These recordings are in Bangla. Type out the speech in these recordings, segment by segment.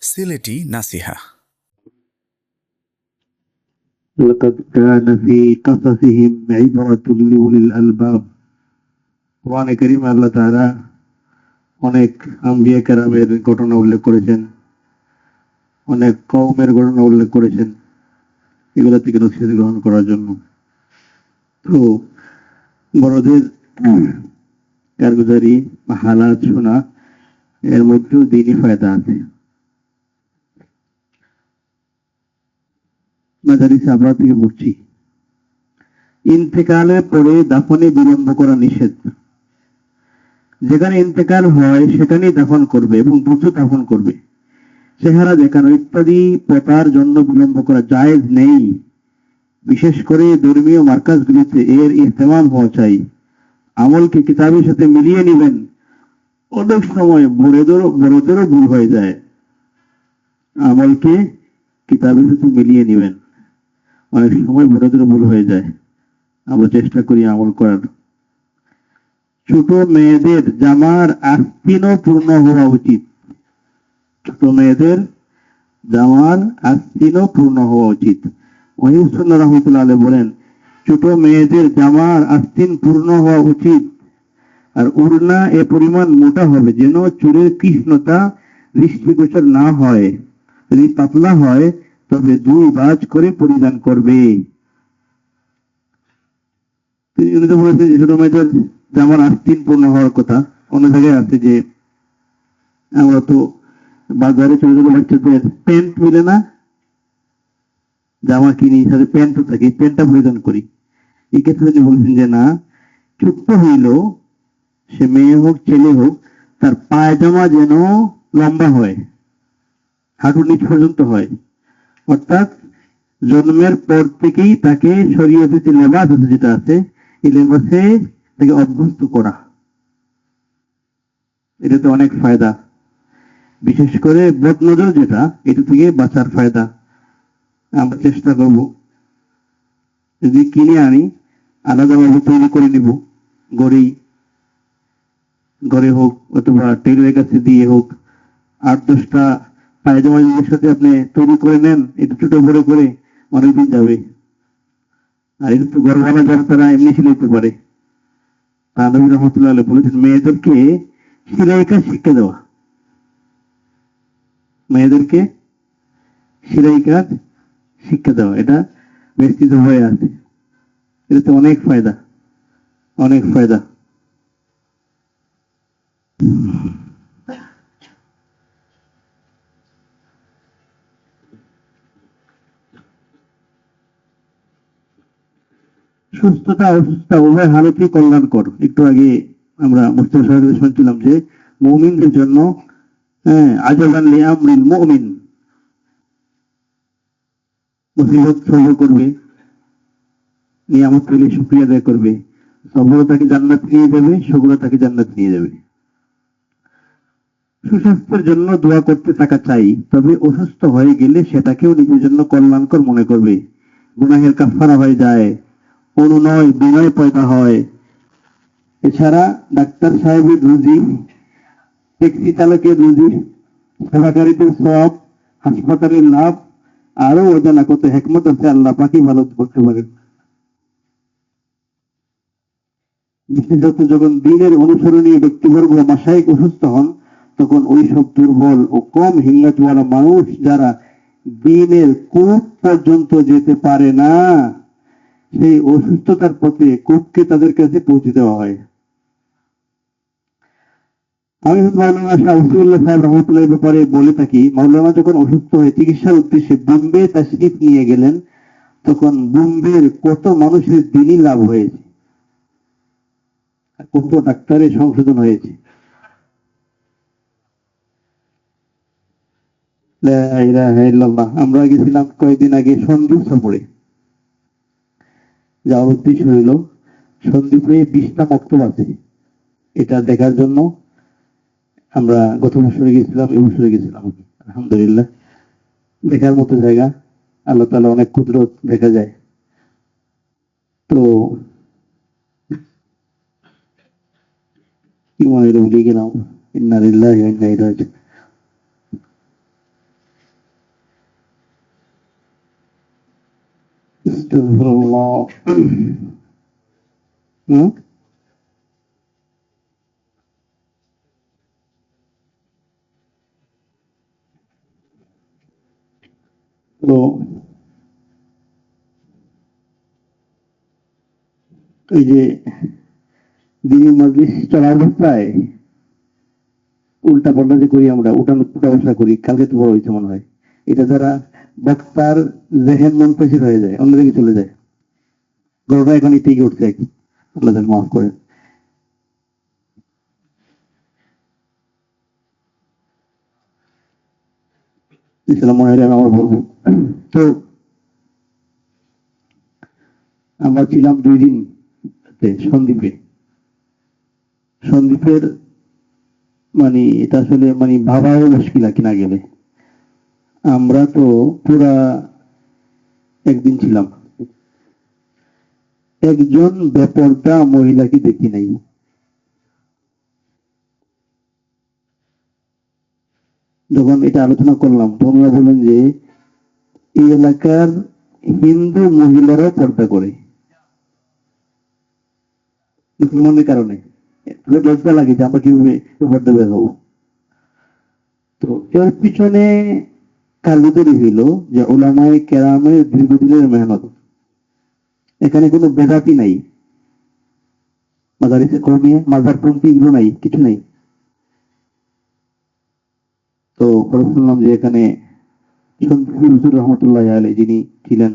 সিলেটি নাসিহা। لقد كان في قصصهم عبرة لأولي الألباب। কোরআনে কারীমে আল্লাহ তাআলা অনেক আম্বিয়া কেরামের ঘটনা উল্লেখ করেছেন, অনেক কওমের ঘটনা উল্লেখ করেছেন, এগুলো থেকে নসিহত গ্রহণ করার জন্য। তো বড়দের কারগুজারি বা হালাত শোনা, এর মধ্যেও দিনই ফায়দা আছে। মাদারিসে আমরা থেকে পড়ছি, ইন্তেকালের পরে দাফনে বিলম্ব করা নিষেধ। যেখানে ইন্তেকাল হয় সেখানেই দাফন করবে এবং দ্রুত দাফন করবে। চেহারা দেখানো ইত্যাদি প্রথার জন্য বিলম্ব করা জায়েজ নেই। বিশেষ করে ধর্মীয় মার্কাজগুলিতে এর ইহতেমাম হওয়া চাই। আমলকে কিতাবের সাথে মিলিয়ে নেবেন। অনেক সময় বড়দেরও ভুল হয়ে যায়। আমলকে কিতাবের সাথে মিলিয়ে নেবেন, অনেক সময় বড়দেরও ভুল হয়ে যায়। আমরা চেষ্টা করি আমল করার। ছোট মেয়েদের জামার আস্তিনও পূর্ণ হওয়া উচিত। ছোট মেয়েদের জামার আস্তিনও পূর্ণ হওয়া উচিত। ওয়াহিদুল্লাহ রাহমাতুল্লাহ আলাইহি বলেন, ছোট মেয়েদের জামার আস্তিন পূর্ণ হওয়া উচিত। আর ওড়না এ পরিমাণ মোটা হবে যেন চুলের কৃষ্ণতা দৃষ্টিগোচর না হয়। যদি পাতলা হয় তবে 2 ভাঁজ করে পরিধান করবে। তিনি তো বলেছেন যে ছোট মেয়েদের জামার আস্তিন পূর্ণ হওয়ার কথা। অন্য জায়গায় আছে যে আমরা তো বাজারে ছোট ছোট বাচ্চাদের প্যান্ট মিলে না, জামা কিনি, সাথে প্যান্টও থাকে, প্যান্টটা পরিধান করি। এই ক্ষেত্রে তিনি বলছেন যে না, ছোট্ট হইল সে মেয়ে হোক ছেলে হোক, তার পায়জামা যেন লম্বা হয়, হাঁটুর নিচ পর্যন্ত হয়। অর্থাৎ জন্মের পর থেকেই তাকে শরীয়তে যে লেবাস আছে, যেটা আছে, এই লেবাসে তাকে অভ্যস্ত করা। এটাতে অনেক ফায়দা, বিশেষ করে বদনজর যেটা, এটা থেকে বাঁচার ফায়দা। আমরা চেষ্টা করব যদি কিনে আনি আলাদাভাবে তৈরি করে নিব, ঘরে হোক অথবা টেলারের কাছে দিয়ে হোক। 8-10টা পায়জামার সাথে আপনি তৈরি করে নেন, একটু ছোট বড় করে, অনেকদিন যাবে। আর একটু গরমানা যারা তারা এমনি সিলাইতে পারে। তা নবী রহমতুল্লাহ আলাইহি বলেছেন মেয়েদেরকে সেলাই কাজ শিক্ষা দেওয়া। মেয়েদেরকে সেলাই কাজ শিক্ষা দেওয়া, এটা বিস্তৃত হয়ে আছে। এটাতে অনেক ফায়দা, অনেক ফায়দা। সুস্থতা অসুস্থতা উভয় হালতই কল্যাণকর। একটু আগে আমরা মুস্তাফা সাহেবের শুনছিলাম যে মুমিনদের জন্য আজাবান লিআমরিল মুমিন, মুসিবত সহ্য করবে, নিয়ামত পেলে শুকরিয়া আদায় করবে, সফলতাকে জান্নাত নিয়ে যাবে, সফলতাকে জান্নাত নিয়ে যাবে। সুস্বাস্থ্যের জন্য দোয়া করতে থাকা চাই, তবে অসুস্থ হয়ে গেলে সেটাকেও নিজের জন্য কল্যাণকর মনে করবে। গুনাহের কাফারা হয়ে যায়, অনুনয় বিনয় পয়দা হয়। এছাড়া ডাক্তার সাহেবের রুজি, ট্যাক্সি চালকের রুজি, সেবাকারীদের সওয়াব, হাসপাতালের লাভ, আরো অজানা কত হিকমত আছে আল্লাহ পাকই ভালো করতে পারেন। বিশেষত যখন দিনের অনুসরণীয় ব্যক্তিবর্গ মাসায়িক অসুস্থ হন, তখন ওই সব দুর্বল ও কম হিম্মতওয়ালা মানুষ যারা দিনের কূপ পর্যন্ত যেতে পারে না, সেই অসুস্থতার পথে কূপকে তাদের কাছে পৌঁছে দেওয়া হয়। আমি মাওলানা শাহ ওসিউল্লাহ সাহেব রহমতুল্লাহ ব্যাপারে বলে থাকি, মাওলানা যখন অসুস্থ হয়ে চিকিৎসার উদ্দেশ্যে বোম্বে তাশরিফ নিয়ে গেলেন, তখন বোম্বের কত মানুষের দিনই লাভ হয়েছে, কত ডাক্তারের সংশোধন হয়েছে। লা ইলাহা ইল্লাল্লাহ। আমরা গেছিলাম কয়েকদিন আগে সন্দ্বীপ সফরে। যাওয়ার উদ্দেশ্য হইল সন্দ্বীপে 20টা মক্তব আছে, এটা দেখার জন্য আমরা গত বছরে গেছিলাম, এবছরে গেছিলাম। আলহামদুলিল্লাহ, দেখার মতো জায়গা, আল্লাহ তাআলা অনেক কুদরত দেখা যায়। তো কি মনে ভুলে গেলাম, ইন্না লিল্লাহি ওয়া ইন্না ইলাইহি রাজিউন। আস্তাগফিরুল্লাহ। তো এই যে দিনের মজলিস চলা অবস্থায় উল্টা পাল্টা যে করি আমরা, উঠানো উঠা বসা করি, কালকে তো বড় হয়েছে মনে হয়, এটা দ্বারা বক্তার জেহেন মন পেশির হয়ে যায়, অন্যদিকে চলে যায়। গরুটা এখন থেকে উঠছে, আল্লাহ তাআলা মাফ করে। মনে হয় আমি আমার বলবো। তো আমরা ছিলাম 2 দিন সন্দ্বীপে। সন্দ্বীপের মানে এটা আসলে মানে ভাবাও মুশকিল কিনা গেলে। আমরা তো পুরা একদিন ছিলাম, একজন বেপরদা মহিলাকে দেখি নাই। যখন এটা আলোচনা করলাম তখন ওরা বললেন যে এই এলাকার হিন্দু মহিলারাও পর্দা করে, মুসলমানের কারণে। লজ্জা লাগে যে আমরা কিভাবে পর্দা বের হবো। তো এর পিছনে কার্যকরী হইল যে ওলামায়ে কেরামের দীর্ঘদিনের মেহনত। এখানে কোনো বেদাতি নাই, মাদারিসে কওমিয়া, মাযহাবপন্থী এগুলো নাই, কিছু নাই। তো পরে শুনলাম যে এখানে সন্দ্বীপের হুজুর রহমতুল্লাহ আলাইহি যিনি ছিলেন,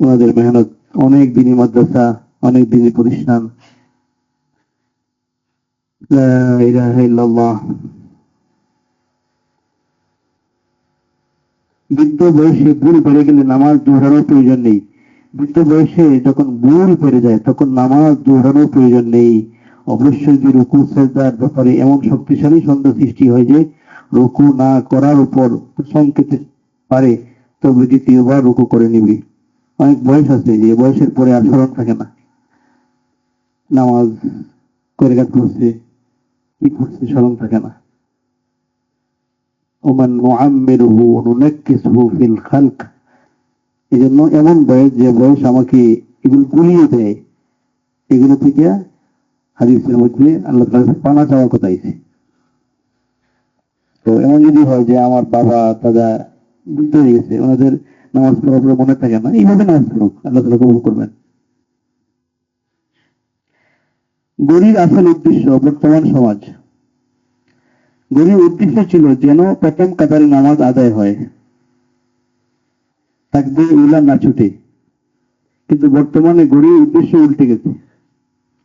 ওনাদের মেহনত, অনেক দিনী মাদ্রাসা, অনেক দিনী প্রতিষ্ঠান। লা ইলাহা ইল্লাল্লাহ। বৃদ্ধ বয়সে ভুল বেড়ে গেলে নামাজ দৌড়ানোর প্রয়োজন নেই। বৃদ্ধ বয়সে যখন ভুল বেড়ে যায় তখন নামাজ দৌড়ানোর প্রয়োজন নেই। অবশ্যই যে রুকু সেজদার ব্যাপারে এমন শক্তিশালী সন্দেহ সৃষ্টি হয় যে রুকু না করার উপর সংকেত পারে, তবে দ্বিতীয়বার রুকু করে নিবি। অনেক বয়স আছে যে বয়সের পরে আর স্মরণ থাকে না, নামাজ করে কাজ করছে, কি করছে স্মরণ থাকে না। ওমান নুআম্মিরুহু নুনাক্কিসহু ফিল খালক। এজন্য এমন বয়স যে বয়স আমাকে এগুলো গুলিয়ে দেয়, এগুলো থেকে হাদিসের মধ্যে আল্লাহ তাআলা পানা চাওয়ার কথা আছে। তো এমন যদি হয় যে আমার বাবা দাদা বৃদ্ধ হয়ে গেছে, ওনাদের নামাজ পড়ার পরে মনে থাকে না, এইভাবে নামাজ পড়ুক, আল্লাহ তাআলা কবুল করবেন। গরির আসল উদ্দেশ্য বর্তমান সমাজ। গরির উদ্দেশ্য ছিল যেন প্রথম কাতারে নামাজ আদায় হয়, তাকবীর উলা না ছুটে। কিন্তু বর্তমানে গরির উদ্দেশ্য উল্টে গেছে,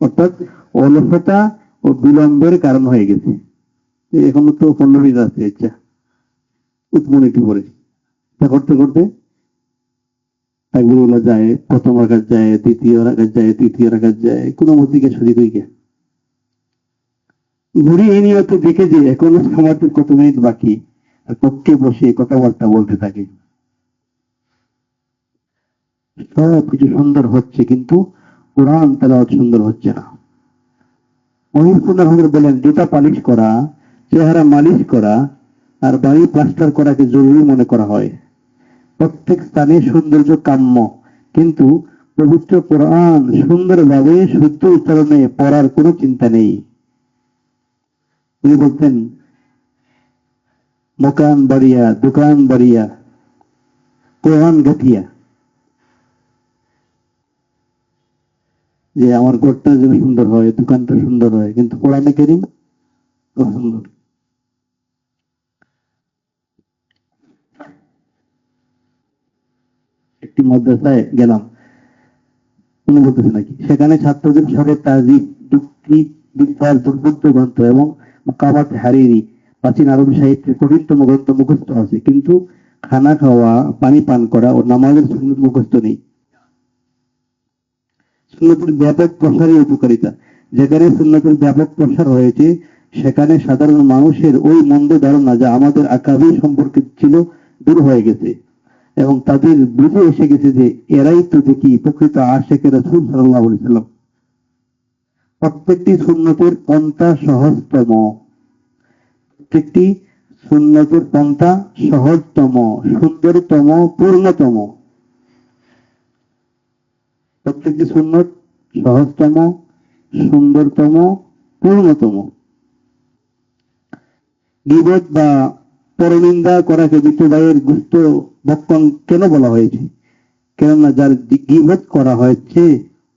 অর্থাৎ অলসতা ও বিলম্বের কারণ হয়ে গেছে। এখনো তো 15 মিনিট আছে, ইচ্ছা উৎমন একটু করে তা করতে করতে তাকবীর উলা যায়, প্রথম রাকাত যায়, দ্বিতীয় রাকাত যায়, তৃতীয় রাকাত যায়, কোনো মধ্যে শরীর হয়ে গিয়া ঘুরে এই নিয়ত দেখে যে এখনো সমাজের কত মিনিট বাকি, আর কক্ষে বসে কথাবার্তা বলতে থাকে। সব কিছু সুন্দর হচ্ছে কিন্তু কোরআন তেলাওয়াত সুন্দর হচ্ছে না। মহিউদ্দিন বলেন জুতা পালিশ করা, চেহারা মালিশ করা আর বাড়ি প্লাস্টার করাকে জরুরি মনে করা হয়। প্রত্যেক স্থানে সৌন্দর্য কাম্য, কিন্তু পবিত্র কোরআন সুন্দরভাবে শুদ্ধ উচ্চারণে পড়ার কোনো চিন্তা নেই। তিনি বলতেন মকান বাড়িয়া, দোকান বাড়িয়া, কোরআন গাঠিয়া, যে আমার ঘরটা যেন সুন্দর হয়, দোকানটা সুন্দর হয়, কিন্তু কোরআনে কারীম সুন্দর। একটি মাদ্রাসায় গেলাম, উনি বলতেছে নাকি সেখানে ছাত্রদের সাথে তাজিব, যুক্তি বিদ্যার দুর্বোধ্য গ্রন্থ এবং কাবাত হারিরি, প্রাচীন আরবি সাহিত্যের কঠিনতম গ্রন্থ মুখস্থ আছে, কিন্তু খানা খাওয়া, পানি পান করা ও নামাজের সুন্নত মুখস্থ নেই। সুন্নতের ব্যাপক প্রসারের উপকারিতা। যেখানে সুন্নতের ব্যাপক প্রসার হয়েছে সেখানে সাধারণ মানুষের ওই মন্দ ধারণা যা আমাদের আকাবির সম্পর্কে ছিল দূর হয়ে গেছে, এবং তাদের বুঝে এসে গেছে যে এরাই তো দেখি প্রকৃত আশিকে রাসূল সাল্লাল্লাহু আলাইহি ওয়াসাল্লাম। প্রত্যেকটি সুন্নতের পন্থা সহজতম, প্রত্যেকটি সুন্নতের পন্থা সহজতম, সুন্দরতম, পূর্ণতম। প্রত্যেকটি সুন্নত সহজতম, সুন্দরতম, পূর্ণতম। গীবত বা পরনিন্দা করাকে মৃত্যু ভাইয়ের গুস্ত ভক্ষণ কেন বলা হয়েছে? কেননা যার গীবত করা হয়েছে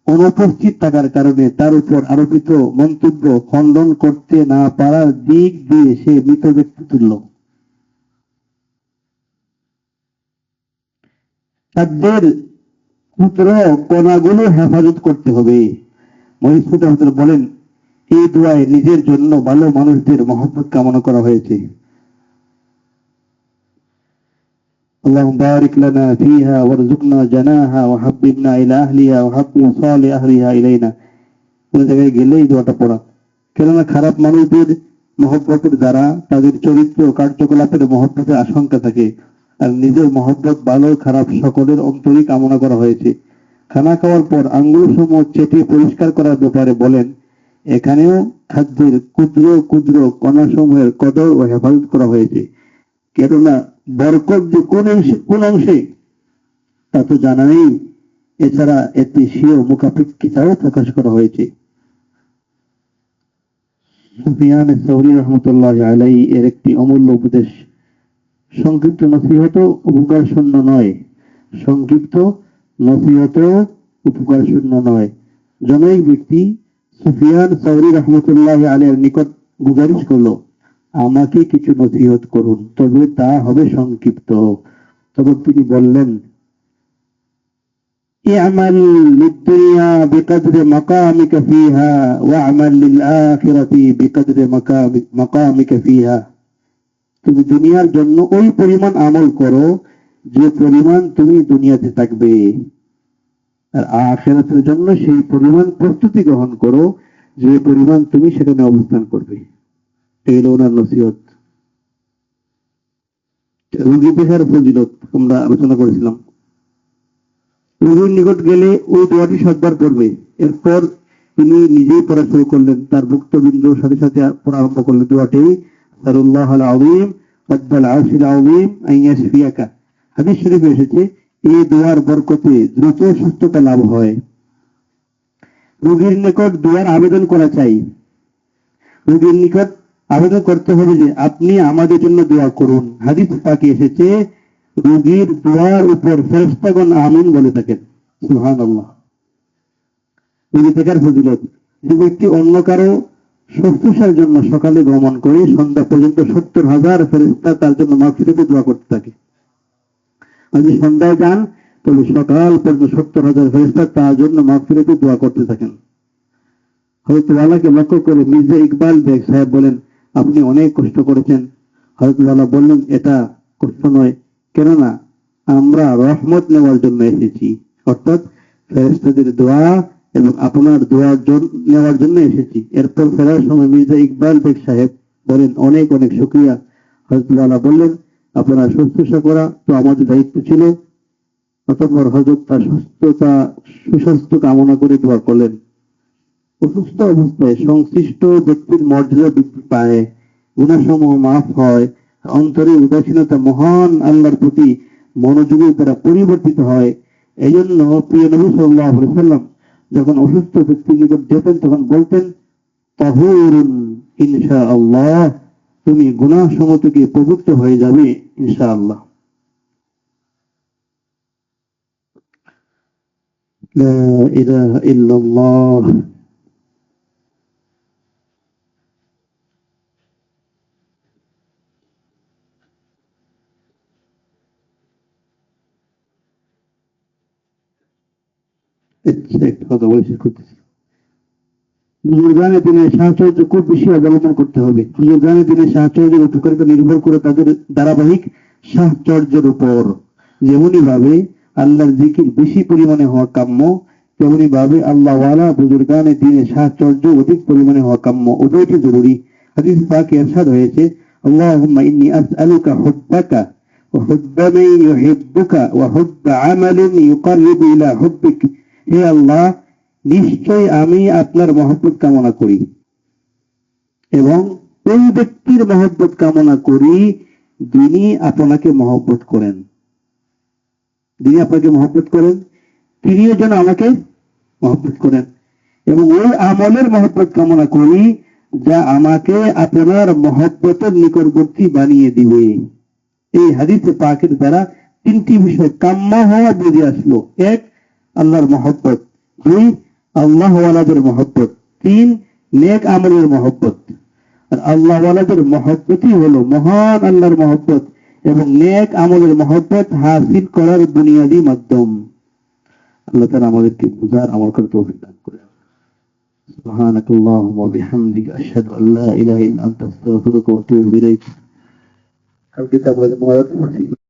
অনুপস্থিত থাকার কারণে তার উপর আরোপিত মন্তব্য খণ্ডন করতে না পারার দিক দিয়ে সে মৃত ব্যক্তি তুল্য। তাদের ক্ষুদ্র কণাগুলো হেফাজত করতে হবে। মহিষপুর বলেন, এই দোয়ায় নিজের জন্য ভালো মানুষদের মহব্বত কামনা করা হয়েছে। اللهم بارك لنا فيها وارزقنا جناها وحببنا إلى أهلها وحبب صالح أهلها إلينا। কোন জায়গায় গেলেই দোয়াটা পড়া, কেননা খারাপ মানুষদের মহব্বতের দ্বারা তাদের চরিত্র কার্যকলাপের মহব্বতের আশঙ্কা থাকে, আর নিজের মহব্বত ভালো খারাপ সকলের অন্তরই কামনা করা হয়েছে। খানা খাওয়ার পর আঙ্গুল সমূহ চেটে পরিষ্কার করার ব্যাপারে বলেন, এখানেও খাদ্যের ক্ষুদ্র ক্ষুদ্র কণাসমূহের কদর ও হেফাজত করা হয়েছে। কেননা বরকত যে কোন অংশে তা তো জানা নেই, এছাড়া এতে স্বীয় মুখাপেক্ষিতাও প্রকাশ করা হয়েছে। সুফিয়ান সাউরি রহমতুল্লাহ আলাইহি এর একটি অমূল্য উপদেশ, সংক্ষিপ্ত নসিহত উপকার শূন্য নয়, সংক্ষিপ্ত নসিহত উপকার শূন্য নয়। জনৈক ব্যক্তি সুফিয়ান সাউরি রহমতুল্লাহ আলাইহির নিকট গুজারিশ করলো, আমাকে কিছু নসিহত করুন, তবে তা হবে সংক্ষিপ্ত। তবে তিনি বললেন, ইআমাল লিদ-দুনিয়া বিকদরি মাকামিকা ফিহা ওয়া আমাল লিল-আখিরাতি বিকদরি মাকামিকা ফিহা। তুমি দুনিয়ার জন্য ওই পরিমাণ আমল করো যে পরিমাণ তুমি দুনিয়াতে থাকবে, আর আখিরাতের জন্য সেই পরিমাণ প্রস্তুতি গ্রহণ করো যে পরিমাণ তুমি সেখানে অবস্থান করবে। এগুলো ওনার নসিহত। রোগী দেখার ফজিলত আমরা আলোচনা করেছিলাম। রোগীর নিকট গেলে ওই দোয়াটি শতবার পড়বে। এরপর তিনি নিজেই পড়া শুরু করলেন, তার ভুক্তবিন্দুর সাথে সাথে পড়া আরম্ভ করলেন দোয়াটি, আসালুল্লাহ আল আযীম রাব্বাল আরশিল আযীম আন ইয়াশফিয়াকা। হাদিস শরীফে এসেছে, এই দোয়ার বরকতে দ্রুত সুস্থতা লাভ হয়। রোগীর নিকট দোয়ার আবেদন করা চাই। রোগীর নিকট আবেদন করতে হবে যে আপনি আমাদের জন্য দোয়া করুন। হাদিস পাকে এসেছে, রোগীর দোয়ার উপর ফেরেশতাগণ আমিন বলে থাকেন। সুবহানাল্লাহ। রোগী দেখার ফজিলত, যে ব্যক্তি অন্য কারো শুশ্রূষার জন্য সকালে ভ্রমণ করে সন্ধ্যা পর্যন্ত 70,000 ফেরেশতা তার জন্য মাগফিরাতের দোয়া করতে থাকে। যদি সন্ধ্যায় যান তবে সকাল পর্যন্ত 70,000 ফেরেশতা তার জন্য মাগফিরাতের দোয়া করতে থাকেন। হযরত ওয়ালাকে লক্ষ্য করে মির্জা ইকবাল বেগ সাহেব বলেন, আপনি অনেক কষ্ট করেছেন। হযরত ওয়ালা বললেন, এটা কষ্ট নয়, কেননা আমরা রহমত নেওয়ার জন্য এসেছি, অর্থাৎ ফেরেশতাদের দোয়া এবং আপনার দোয়া নেওয়ার জন্য এসেছি। এরপর ফেরার সময় মির্জা ইকবাল বেগ সাহেব বলেন, অনেক অনেক শুকরিয়া। হযরত ওয়ালা বললেন, আপনার শুশ্রূষা করা তো আমাদের দায়িত্ব ছিল। অতঃপর হযরত তার সুস্বাস্থ্য কামনা করে দোয়া করলেন। অসুস্থ অবস্থায় সংশ্লিষ্ট ব্যক্তির মর্যাদা বৃদ্ধি পায়, গুনাহসমূহ মাফ হয়, অন্তরে উদাসীনতা মহান আল্লাহর প্রতি মনোযোগের দ্বারা পরিবর্তিত হয়। এই জন্য প্রিয় নবী সাল্লাল্লাহু আলাইহি ওয়াসাল্লাম যখন অসুস্থ ব্যক্তির নিকট যেতেন তখন বলতেন, তাহুরুন ইনশাআল্লাহ, তুমি গুনাহসমূহ থেকে পবিত্র হয়ে যাবে ইনশাআল্লাহ। লা ইলাহা ইল্লাল্লাহ। একটা কথা বলে শেষ করতেছি। বুজুর্গানের দিনে সাহচর্য খুব বেশি অবলম্বন করতে হবে। বুজুর্গানের দিনে সাহচর্যের উপকারিতা নির্ভর করে তাদের ধারাবাহিক সাহচর্যের উপর। যেমনি ভাবে আল্লাহর জিকির বেশি পরিমাণে হওয়া কাম্য, তেমনি ভাবে আল্লাহওয়ালা বুজুর্গানের দিনে সাহচর্য অধিক পরিমাণে হওয়া কাম্য। উভয়টি জরুরি। হাদিস পাকে ইরশাদ হয়েছে, আল্লাহুম্মা ইন্নী আসআলুকা হুব্বাকা ওয়া হুব্বা মান ইউহিব্বুকা ওয়া হুব্বা আমালিন ইউকাররিবু ইলা হুব্বিক। হে আল্লাহ, নিশ্চয় আমি আপনার মহব্বত কামনা করি এবং ওই ব্যক্তির মহব্বত কামনা করি যিনি আপনাকে মহব্বত করেন। যিনি আপনাকে মহব্বত করেন তিনিও যেন আমাকে মহব্বত করেন, এবং ওই আমলের মহব্বত কামনা করি যা আমাকে আপনার মহব্বতের নিকটবর্তী বানিয়ে দিবে। এই হাদিসে পাকের দ্বারা তিনটি বিষয় কাম্য হওয়া বুঝে আসলো। এক, আল্লাহর মহব্বত। দুই, আল্লাহ ওয়ালাদের মহব্বত। তিন, নেক আমলের মহব্বত। আর আল্লাহ ওয়ালাদের মহব্বতই হলো মহান আল্লাহর মহব্বত, এবং নেক আমলের মহব্বত হাসিল করার বুনিয়াদী মাধ্যম। আল্লাহ তাআলা আমাদেরকে বুঝার আমল করার তৌফিক দান করেন। সুবহানাকাল্লাহুম্মা ওয়া বিহামদিকা আশহাদু আল্লা ইলাহা ইল্লা আনতা আস্তাগফিরুকা ওয়া আতুবু ইলাইক। কালকে তারপরে